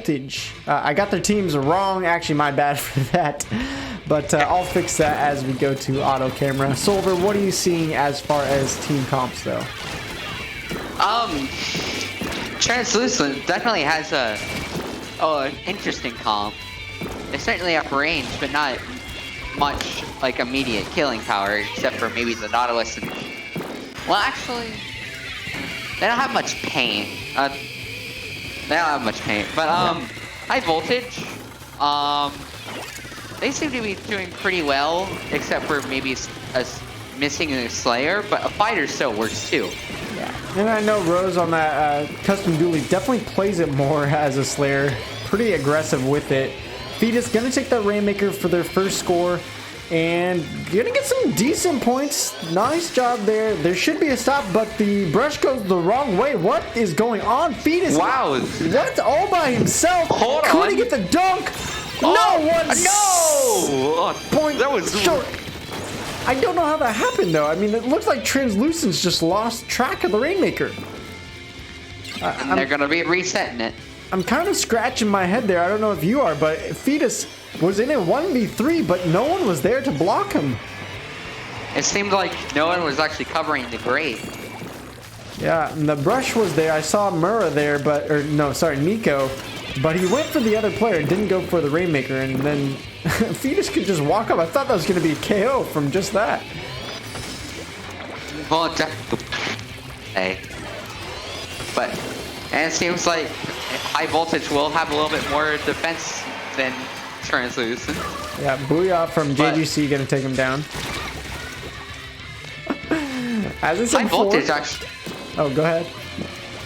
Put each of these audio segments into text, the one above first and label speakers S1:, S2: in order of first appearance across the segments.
S1: Voltage. I got their teams wrong. Actually, my bad for that. But I'll fix that as we go to auto camera. Silver, what are you seeing as far as team comps, though?
S2: Translucent definitely has an interesting comp. They certainly have range, but not much like immediate killing power, except for maybe the Nautilus and... Well, actually, they don't have much paint. They don't have much paint, but High Voltage, they seem to be doing pretty well, except for maybe missing a Slayer, but a Fighter still works too.
S1: Yeah, and I know Rose on that custom dually definitely plays it more as a Slayer, pretty aggressive with it. Fetus gonna take that Rainmaker for their first score, and gonna get some decent points. Nice job there. There should be a stop, but the brush goes the wrong way. What is going on? Fetus,
S2: wow,
S1: what, all by himself?
S2: Hold on.
S1: Couldn't get the dunk. No one.
S2: No.
S1: Point
S2: that was
S1: short. I don't know how that happened though. I mean, it looks like Translucence just lost track of the Rainmaker.
S2: And they're gonna be resetting it.
S1: I'm kind of scratching my head there. I don't know if you are, but Fetus was in a 1v3, but no one was there to block him.
S2: It seemed like no one was actually covering the grate.
S1: Yeah, and the brush was there. I saw Mura there, Nico, but he went for the other player, didn't go for the Rainmaker, and then Fetus could just walk up. I thought that was going to be a KO from just that.
S2: Well, hey. But, and it seems like High Voltage will have a little bit more defense than Translucent.
S1: Yeah, Booyah from JGC going to take him down. As it's
S2: High Voltage actually...
S1: Oh, go ahead.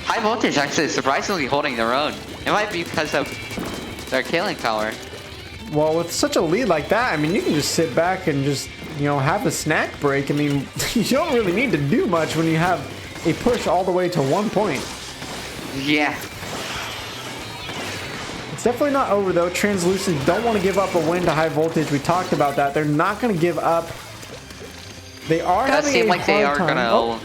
S2: High Voltage actually is surprisingly holding their own. It might be because of their killing power.
S1: Well, with such a lead like that, I mean, you can just sit back and just, you know, have a snack break. I mean, you don't really need to do much when you have a push all the way to 1 point.
S2: Yeah.
S1: It's definitely not over, though. Translucent don't want to give up a win to High Voltage. We talked about that. They're not going to give up. They are having a hard time.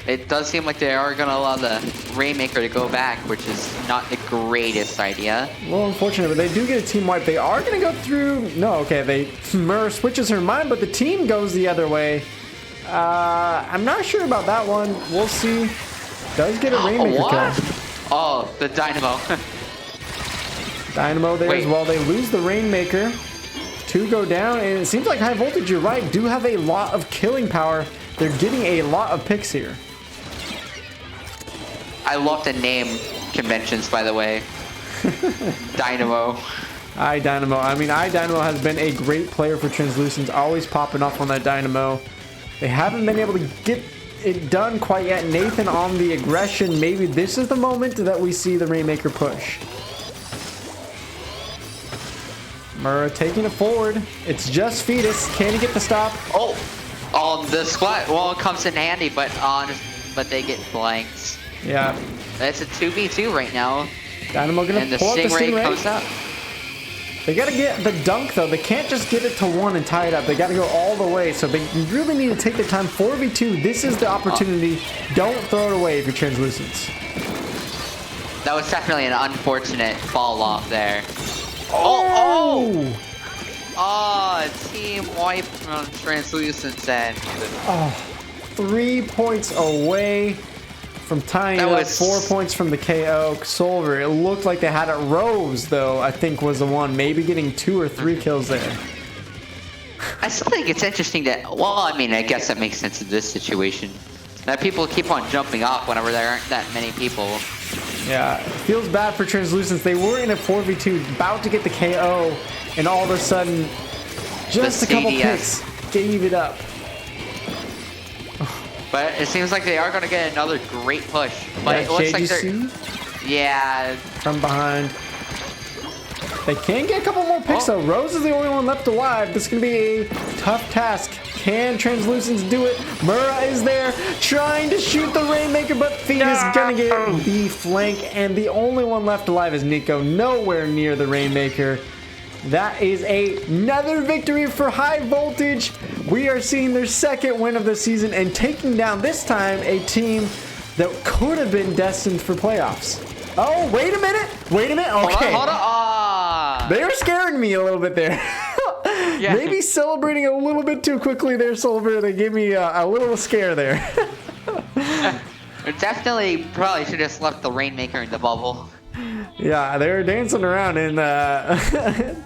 S2: It does seem like they are gonna allow the Rainmaker to go back, which is not the greatest idea.
S1: Well, unfortunate, but they do get a team wipe. They are gonna go through. No, okay. Mur switches her mind, but the team goes the other way. I'm not sure about that one. We'll see. Does get a Rainmaker kill.
S2: Oh, the Dynamo.
S1: Dynamo there as well. They lose the Rainmaker. Two go down, and it seems like High Voltage, you're right, do have a lot of killing power. They're getting a lot of picks here.
S2: I love the name conventions, by the way. Dynamo.
S1: Dynamo. I mean, Dynamo has been a great player for Translucent, always popping up on that Dynamo. They haven't been able to get it done quite yet. Nathan on the aggression. Maybe this is the moment that we see the Rainmaker push. Mura taking it forward. It's just Fetus. Can he get the stop?
S2: Oh, the splat wall comes in handy, but they get blanks.
S1: Yeah.
S2: That's a 2v2 right now.
S1: Dynamo gonna
S2: and the
S1: pull up the Stingray.
S2: Comes up.
S1: They gotta get the dunk though. They can't just get it to one and tie it up. They gotta go all the way. So they really need to take the time. 4v2. This is the opportunity. Don't throw it away if you're Translucents.
S2: That was definitely an unfortunate fall off there.
S1: Oh!
S2: Team wipe from Translucent's end.
S1: 3 points away from tying it up. 4 points from the KO. Solver, it looked like they had it. Rose, though, I think was the one. Maybe getting 2 or 3 kills there.
S2: I still think it's interesting that, well, I mean, I guess that makes sense in this situation. That people keep on jumping off whenever there aren't that many people.
S1: Yeah, it feels bad for Translucents. They were in a 4v2, about to get the KO, and all of a sudden, just a couple picks gave it up.
S2: But it seems like they are going to get another great push. But it looks like they're... Yeah.
S1: From behind. They can get a couple more picks, though. Rose is the only one left alive. This is going to be a tough task. Can Translucents do it? Mura is there trying to shoot the Rainmaker, but Fetus is going to get the flank, and the only one left alive is Nico. Nowhere near the Rainmaker. That is another victory for High Voltage. We are seeing their second win of the season and taking down, this time, a team that could have been destined for playoffs. Oh, wait a minute. Wait a minute. Okay.
S2: Hold on. Ah.
S1: They were scaring me a little bit there.
S2: Yeah.
S1: Maybe celebrating a little bit too quickly there, Silver. They gave me a little scare there.
S2: Definitely probably should have left the Rainmaker in the bubble.
S1: Yeah, they were dancing around, and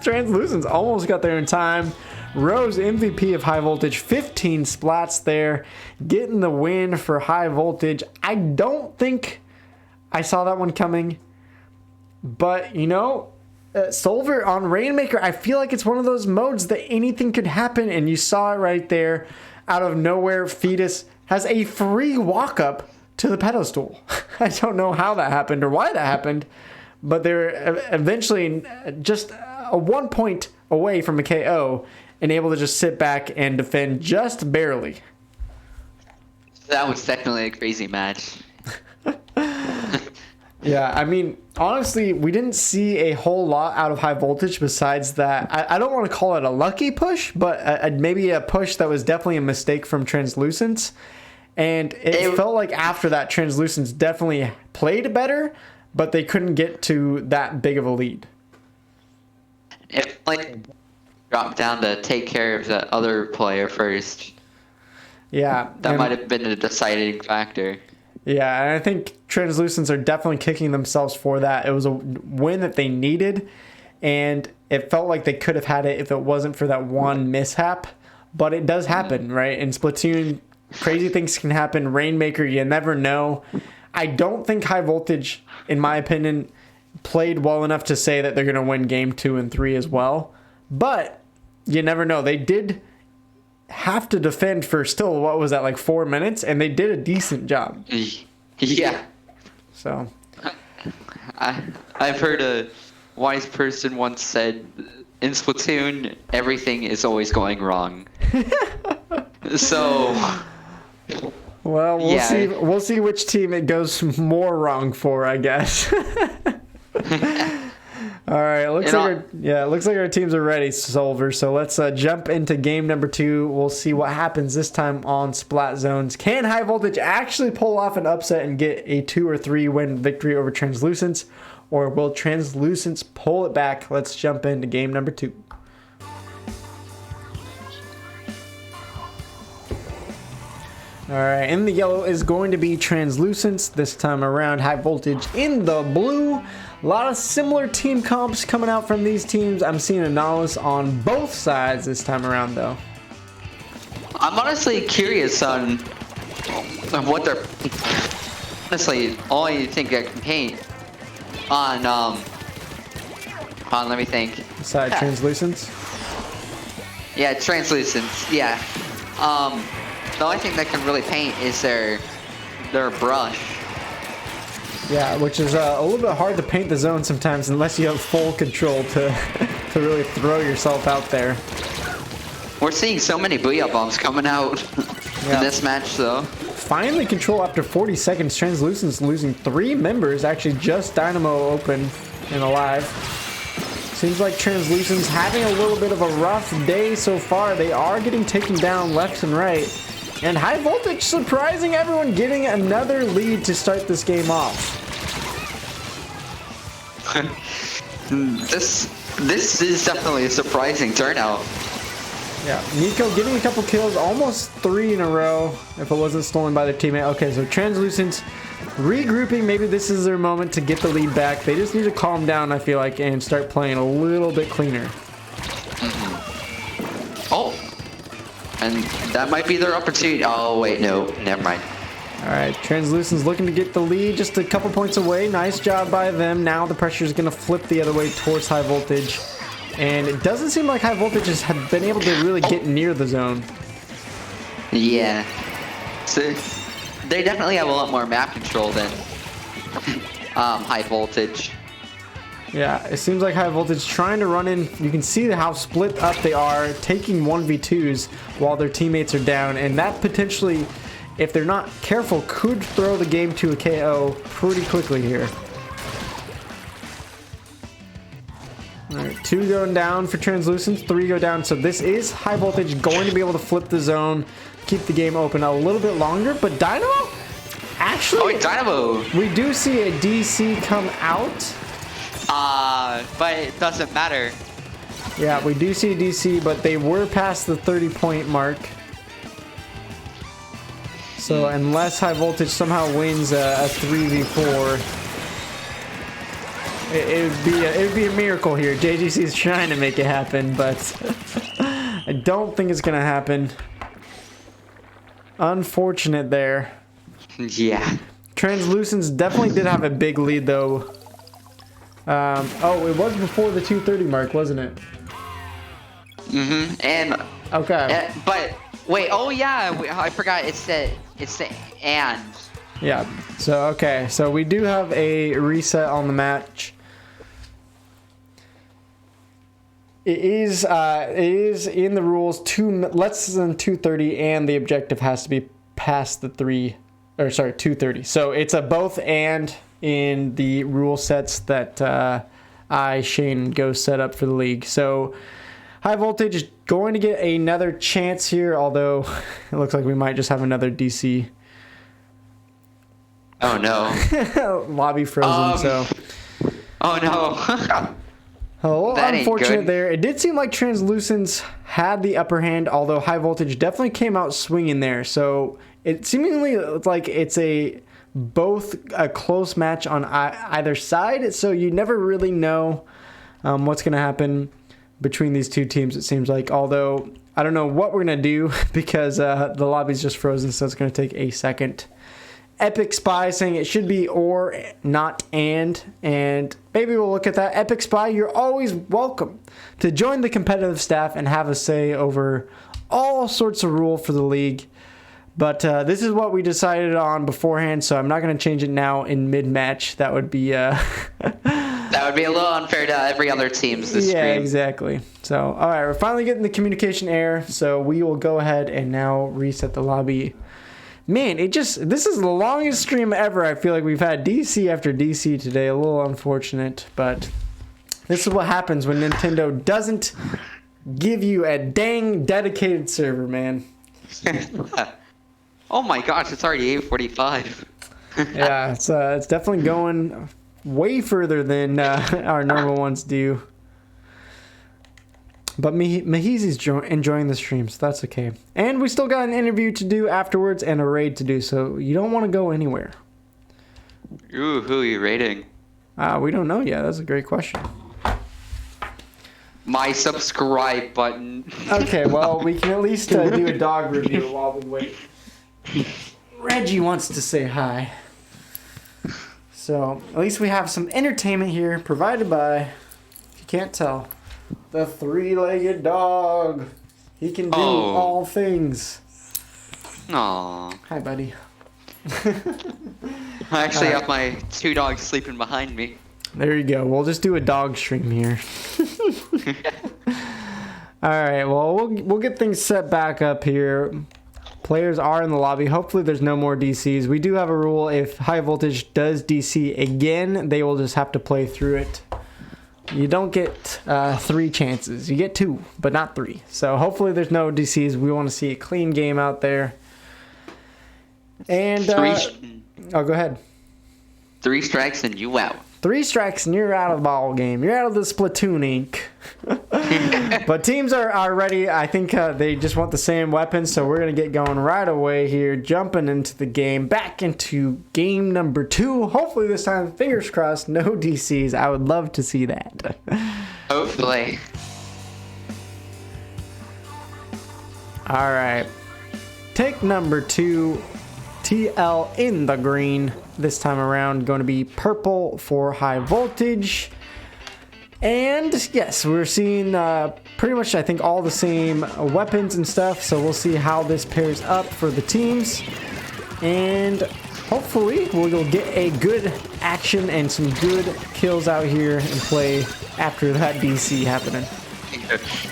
S1: Translucents almost got there in time. Rose, MVP of High Voltage, 15 splats there, getting the win for High Voltage. I don't think I saw that one coming, but you know, Solver on Rainmaker, I feel like it's one of those modes that anything could happen, and you saw it right there. Out of nowhere, Fetus has a free walk-up to the pedestal. I don't know how that happened or why that happened, but they're eventually just a 1 point away from a KO and able to just sit back and defend just barely.
S2: That was definitely a crazy match.
S1: Yeah, I mean, honestly, we didn't see a whole lot out of High Voltage besides that. I don't want to call it a lucky push, but maybe a push that was definitely a mistake from Translucents. And it felt like after that, Translucents definitely played better, but they couldn't get to that big of a lead.
S2: It like dropped down to take care of the other player first.
S1: Yeah.
S2: That might have been a deciding factor.
S1: Yeah, and I think Translucents are definitely kicking themselves for that. It was a win that they needed, and it felt like they could have had it if it wasn't for that one mishap. But it does happen, right? In Splatoon, crazy things can happen. Rainmaker, you never know. I don't think High Voltage, in my opinion, played well enough to say that they're going to win game 2 and 3 as well. But you never know. They did have to defend for still, what was that, like 4 minutes? And they did a decent job.
S2: Yeah.
S1: So
S2: I've heard a wise person once said, in Splatoon, everything is always going wrong. So...
S1: Well, we'll
S2: yeah.
S1: see. We'll see which team it goes more wrong for, I guess. All right, it looks like our teams are ready, Solver. So let's jump into game number 2. We'll see what happens this time on Splat Zones. Can High Voltage actually pull off an upset and get a 2 or 3 win victory over Translucents, or will Translucents pull it back? Let's jump into game number 2. Alright, in the yellow is going to be Translucents. This time around, High Voltage in the blue. A lot of similar team comps coming out from these teams. I'm seeing Analysis on both sides this time around, though.
S2: I'm honestly curious on what they're... Honestly, all I think I can paint on, let me think.
S1: Side Translucents?
S2: Yeah, Translucents, yeah. The only thing that can really paint is their brush.
S1: Yeah, which is a little bit hard to paint the zone sometimes unless you have full control to really throw yourself out there.
S2: We're seeing so many Booyah Bombs coming out in this match, though.
S1: Finally control after 40 seconds. Translucents losing 3 members. Actually, just Dynamo open and alive. Seems like Translucents having a little bit of a rough day so far. They are getting taken down left and right. And High Voltage surprising everyone, getting another lead to start this game off.
S2: This is definitely a surprising turnout.
S1: Yeah, Nico getting a couple kills, almost 3 in a row if it wasn't stolen by their teammate. Okay, so Translucents regrouping. Maybe this is their moment to get the lead back. They just need to calm down, I feel like, and start playing a little bit cleaner.
S2: Oh, and that might be their opportunity. Oh, wait, no, never mind.
S1: All right, Translucents looking to get the lead, just a couple points away. Nice job by them. Now the pressure is going to flip the other way towards High Voltage. And it doesn't seem like High Voltage has been able to really get near the zone.
S2: Yeah. So they definitely have a lot more map control than High Voltage.
S1: Yeah, it seems like High Voltage trying to run in. You can see how split up they are, taking 1v2s while their teammates are down. And that potentially, if they're not careful, could throw the game to a KO pretty quickly here. All right, 2 going down for Translucents, 3 go down. So this is High Voltage going to be able to flip the zone, keep the game open a little bit longer. But Dynamo Actually,
S2: Dynamo.
S1: we do see a DC come out.
S2: But it doesn't matter.
S1: Yeah, we do see a DC, but they were past the 30-point mark. So unless High Voltage somehow wins a 3v4, it would be a miracle here. JGC is trying to make it happen, but I don't think it's gonna happen. Unfortunate there.
S2: Yeah.
S1: Translucents definitely did have a big lead though. Oh, it was before the 230 mark, wasn't it?
S2: And
S1: okay.
S2: But wait, oh yeah, I forgot. It's the and.
S1: Yeah. So okay, so we do have a reset on the match. It is in the rules less than 230, and the objective has to be past the 230. So it's a both and in the rule sets that Shane, and Ghost set up for the league. So High Voltage is going to get another chance here, although it looks like we might just have another DC.
S2: Oh no.
S1: Lobby frozen, so.
S2: Oh no.
S1: Oh,
S2: that
S1: unfortunate there. It did seem like Translucents had the upper hand, although High Voltage definitely came out swinging there. So it seemingly looks like it's both a close match on either side. So you never really know what's going to happen between these two teams, it seems like. Although I don't know what we're going to do because the lobby's just frozen, so it's going to take a second. Epic Spy saying it should be or, not and maybe we'll look at that. Epic Spy, you're always welcome to join the competitive staff and have a say over all sorts of rule for the league. But this is what we decided on beforehand, so I'm not going to change it now in mid-match. That would be
S2: that would be a little unfair to every other team's this stream.
S1: Yeah, exactly. So, all right, we're finally getting the communication error, so we will go ahead and now reset the lobby. Man, this is the longest stream ever. I feel like we've had DC after DC today. A little unfortunate, but this is what happens when Nintendo doesn't give you a dang dedicated server, man.
S2: Oh my gosh, it's already 8:45.
S1: Yeah, it's definitely going way further than our normal ones do. But Mahizi's enjoying the stream, so that's okay. And we still got an interview to do afterwards and a raid to do, so you don't want to go anywhere.
S2: Ooh, who are you raiding?
S1: We don't know yet. That's a great question.
S2: My subscribe button.
S1: Okay, well, we can at least do a dog review while we wait. Reggie wants to say hi. So, at least we have some entertainment here provided by, if you can't tell, the three-legged dog. He can do all things.
S2: Aww.
S1: Hi, buddy.
S2: I actually have my two dogs sleeping behind me.
S1: There you go. We'll just do a dog stream here. All right. Well, we'll get things set back up here. Players are in the lobby. Hopefully, there's no more DCs. We do have a rule. If High Voltage does DC again, they will just have to play through it. You don't get 3 chances. You get 2, but not 3. So hopefully there's no DCs. We want to see a clean game out there. And go ahead.
S2: 3 strikes and you out.
S1: 3 strikes and you're out of the ball game. You're out of the Splatoon Inc. But teams are ready. I think they just want the same weapons, so we're going to get going right away here, jumping into the game, back into game number 2. Hopefully this time, fingers crossed, no DCs. I would love to see that.
S2: Hopefully.
S1: All right. Take number 2, TL in the green. This time around, going to be purple for High Voltage. And yes, we're seeing pretty much, I think, all the same weapons and stuff. So we'll see how this pairs up for the teams. And hopefully we'll get a good action and some good kills out here and play after that DC happening.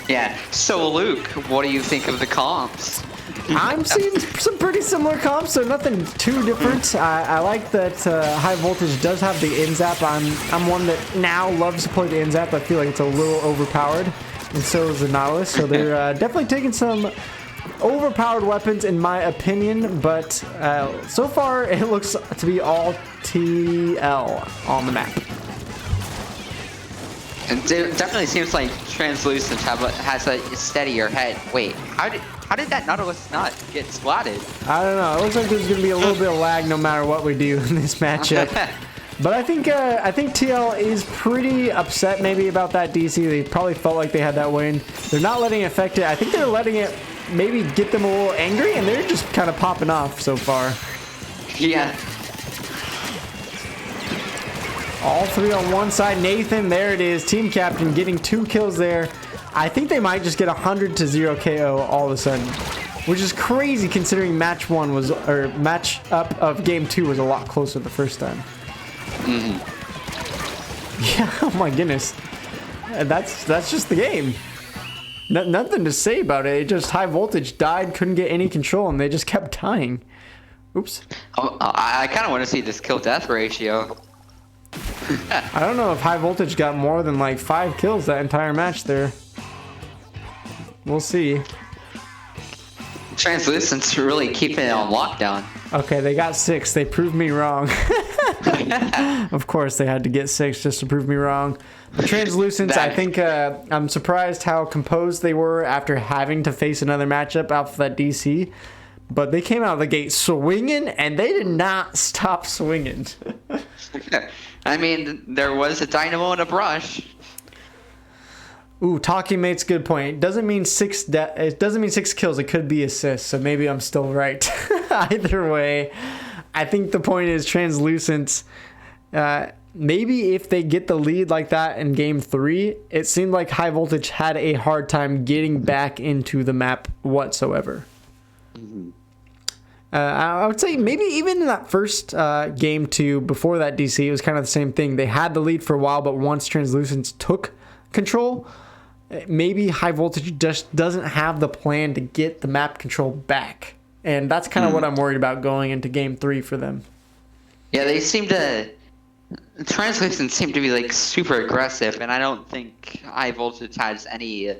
S2: Yeah. So Luke, what do you think of the comps?
S1: I'm seeing some pretty similar comps, so nothing too different. I like that High Voltage does have the in-zap. I'm one that now loves to play the in-zap. I feel like it's a little overpowered, and so is the Nautilus. So they're definitely taking some overpowered weapons in my opinion, but so far it looks to be all TL on the map.
S2: It definitely seems like Translucent has a steadier head. Wait, how did that Nautilus not get splatted?
S1: I don't know. It looks like there's gonna be a little bit of lag no matter what we do in this matchup. But I think TL is pretty upset maybe about that DC. They probably felt like they had that win. They're not letting it affect it. I think they're letting it maybe get them a little angry, and they're just kind of popping off so far.
S2: Yeah.
S1: All three on one side. Nathan, there it is. Team captain getting 2 kills there. I think they might just get 100 to 0 KO all of a sudden, which is crazy considering match up of game 2 was a lot closer the first time. Yeah, oh my goodness. That's just the game. Nothing to say about it. It just high voltage died, couldn't get any control, and they just kept dying. Oops.
S2: Oh, I kind of want to see this kill death ratio.
S1: I don't know if high voltage got more than like 5 kills that entire match there. We'll see.
S2: Translucent's really keeping it on lockdown.
S1: Okay, they got 6. They proved me wrong. Of course, they had to get 6 just to prove me wrong. But Translucents, I think I'm surprised how composed they were after having to face another matchup out of that DC. But they came out of the gate swinging, and they did not stop swinging.
S2: I mean, there was a dynamo and a brush.
S1: Ooh, Talking Mate's good point. It doesn't mean 6 kills. It could be assists. So maybe I'm still right. Either way, I think the point is Translucents. Maybe if they get the lead like that in game 3, it seemed like High Voltage had a hard time getting back into the map whatsoever. I would say maybe even in that first game 2 before that DC, it was kind of the same thing. They had the lead for a while, but once Translucents took control, maybe High Voltage just doesn't have the plan to get the map control back. And that's kind of what I'm worried about going into game 3 for them.
S2: Yeah, Translucents seem to be like super aggressive, and I don't think High Voltage has any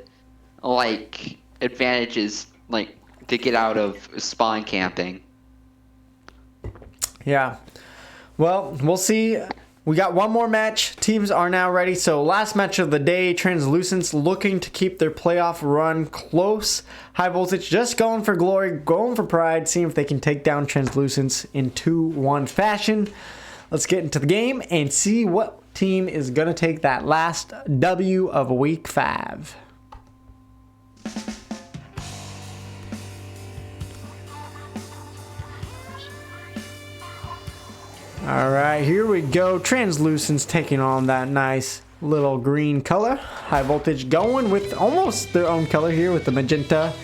S2: like advantages like to get out of spawn camping.
S1: Yeah. Well, we'll see. We got one more match. Teams are now ready. So last match of the day, Translucents looking to keep their playoff run close. High Voltage just going for glory, going for pride, seeing if they can take down Translucents in 2-1 fashion. Let's get into the game and see what team is going to take that last W of week 5. All right, here we go. Translucents taking on that nice little green color. High Voltage going with almost their own color here with the magenta.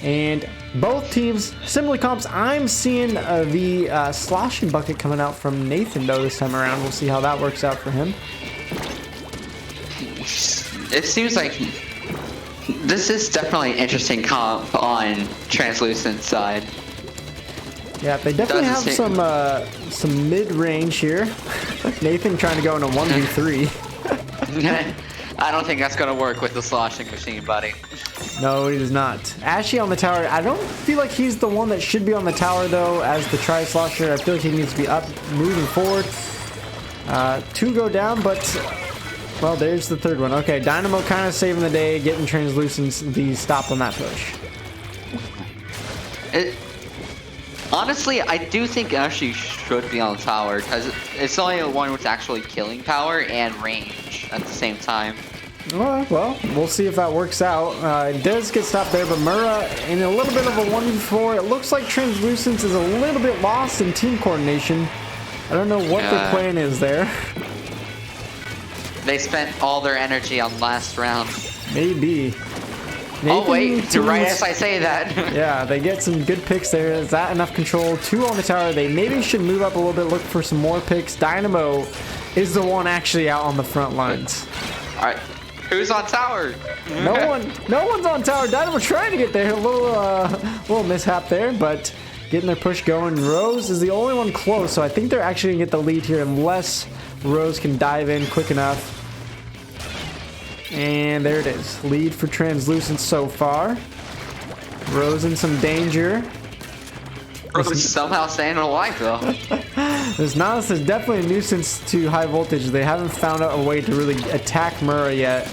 S1: And both teams, similar comps. I'm seeing the sloshing bucket coming out from Nathan, though, this time around. We'll see how that works out for him.
S2: It seems like this is definitely an interesting comp on Translucent's side.
S1: Yeah, they definitely have some mid-range here. Nathan trying to go in a 1v3.
S2: I don't think that's going to work with the sloshing machine, buddy.
S1: No, he does not. Ashy on the tower. I don't feel like he's the one that should be on the tower, though, as the tri-slosher. I feel like he needs to be up, moving forward. 2 go down, but... Well, there's the third one. Okay, Dynamo kind of saving the day, getting Translucents the stop on that push.
S2: Honestly, I do think Ashy should be on the tower, because it's the only one with actually killing power and range at the same time.
S1: Well, we'll see if that works out. It does get stopped there, but Murrah in a little bit of a 1v4. It looks like Translucents is a little bit lost in team coordination. I don't know what their plan is there.
S2: They spent all their energy on last round.
S1: Maybe.
S2: Oh wait, right as I say that.
S1: Yeah, they get some good picks there. Is that enough control? 2 on the tower. They maybe should move up a little bit, look for some more picks. Dynamo is the one actually out on the front lines.
S2: All right, who's on tower?
S1: No one's on tower. Dynamo trying to get there. A little mishap there, but getting their push going. Rose is the only one close, so I think they're actually gonna get the lead here unless Rose can dive in quick enough. And there it is. Lead for Translucent so far. Rose in some danger.
S2: Rose somehow staying alive though.
S1: This Nautilus is definitely a nuisance to high voltage. They haven't found out a way to really attack Murra yet.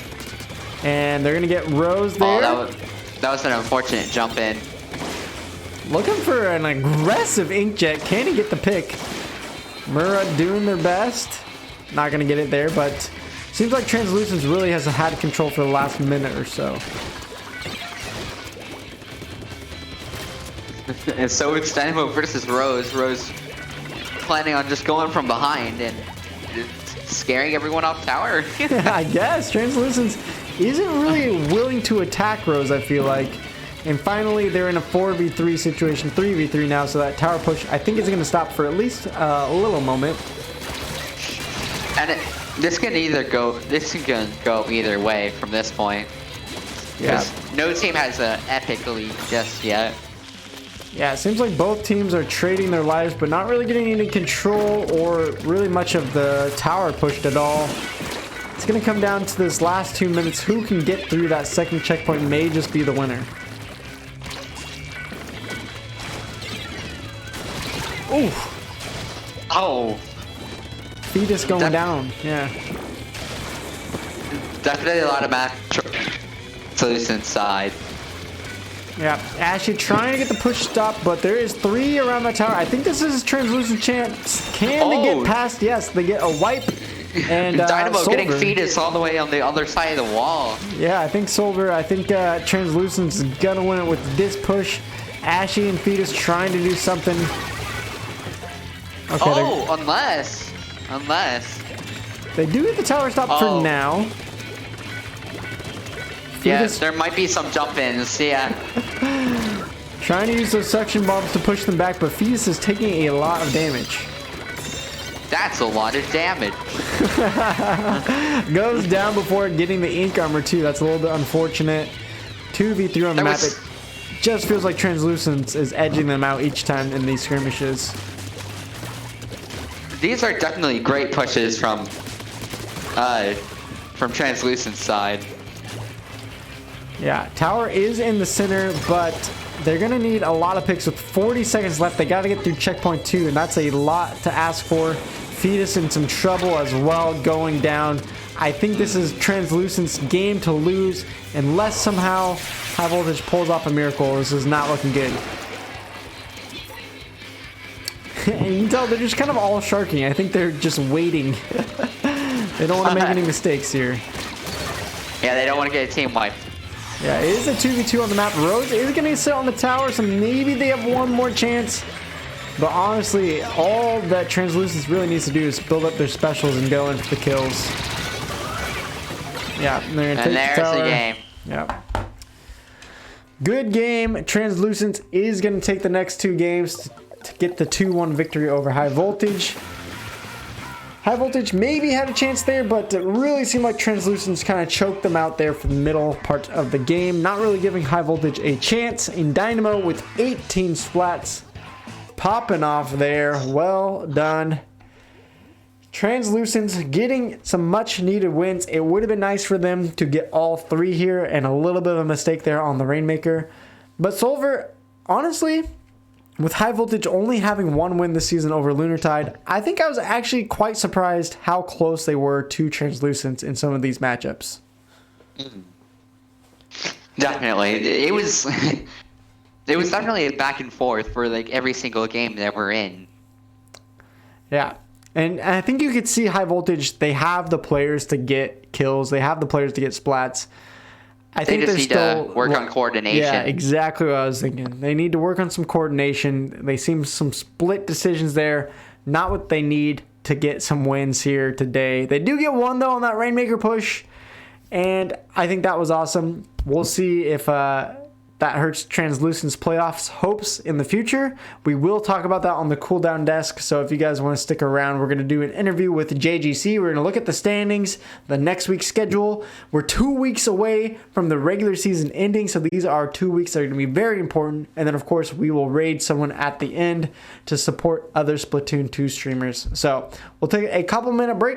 S1: And they're gonna get Rose there.
S2: Oh, that was an unfortunate jump in.
S1: Looking for an aggressive Inkjet. Can he get the pick? Murra doing their best. Not gonna get it there, but seems like Translucence really has had control for the last minute or so.
S2: And so it's Dynamo versus Rose. Rose planning on just going from behind and scaring everyone off tower.
S1: I guess Translucence isn't really willing to attack Rose, I feel like. And finally, they're in a 4v3 situation, 3v3 now, so that tower push, I think, is going to stop for at least a little moment.
S2: And this can go either way from this point.
S1: Yeah.
S2: No team has an epic lead just yet.
S1: Yeah, it seems like both teams are trading their lives, but not really getting any control or really much of the tower pushed at all. It's going to come down to this last 2 minutes. Who can get through that second checkpoint may just be the winner. Ooh.
S2: Oh.
S1: Fetus going down. Yeah.
S2: Definitely a lot of match solution side.
S1: Yeah, Ashy trying to get the push stop, but there is 3 around that tower. I think this is his Translucent chance. Can they get past? Yes, they get a wipe. And
S2: Dynamo
S1: Solver.
S2: getting Fetus all the way on the other side of the wall.
S1: Yeah, I think Translucent's gonna win it with this push. Ashy and Fetus trying to do something. Okay,
S2: unless
S1: they do get the tower stop for now.
S2: Yes, there might be some jump ins. Yeah.
S1: Trying to use those suction bombs to push them back, but Fetus is taking a lot of damage.
S2: That's a lot of damage.
S1: Goes down before getting the ink armor too. That's a little bit unfortunate. 2v3 on the map. It just feels like Translucence is edging them out each time in these skirmishes.
S2: These are definitely great pushes from Translucent's side.
S1: Yeah, tower is in the center, but they're going to need a lot of picks with 40 seconds left. They got to get through checkpoint 2, and that's a lot to ask for. Fetus in some trouble as well, going down. I think this is Translucent's game to lose, unless somehow High Voltage pulls off a miracle. This is not looking good. And you can tell they're just kind of all sharking. I think they're just waiting. They don't want to make any mistakes here.
S2: Yeah, they don't want to get a team wipe.
S1: Yeah, it is a 2v2 on the map. Rose is going to sit on the tower, so maybe they have one more chance. But honestly, all that Translucence really needs to do is build up their specials and go in for the kills. Yeah, they're going to take the tower.
S2: And there's the game.
S1: Yeah. Good game. Translucence is going to take the next 2 games to get the 2-1 victory over High Voltage. High Voltage maybe had a chance there, but it really seemed like Translucence kind of choked them out there for the middle part of the game, not really giving High Voltage a chance. In Dynamo with 18 splats popping off there. Well done. Translucence getting some much needed wins. It would have been nice for them to get all 3 here, and a little bit of a mistake there on the Rainmaker. But Solver, honestly, with High Voltage only having 1 win this season over Lunartide, I think I was actually quite surprised how close they were to Translucence in some of these matchups.
S2: Definitely. It was it was definitely a back and forth for like every single game that we're in.
S1: Yeah. And I think you could see High Voltage, they have the players to get kills. They have the players to get splats. I think
S2: they just need to work on coordination.
S1: Yeah, exactly what I was thinking. They need to work on some coordination. They seem some split decisions there. Not what they need to get some wins here today. They do get 1, though, on that Rainmaker push. And I think that was awesome. We'll see if that hurts Translucent's playoffs hopes in the future. We will talk about that on the cooldown desk. So if you guys want to stick around, we're going to do an interview with JGC. We're going to look at the standings, the next week's schedule. We're 2 weeks away from the regular season ending. So these are 2 weeks that are going to be very important. And then, of course, we will raid someone at the end to support other Splatoon 2 streamers. So we'll take a couple minute break.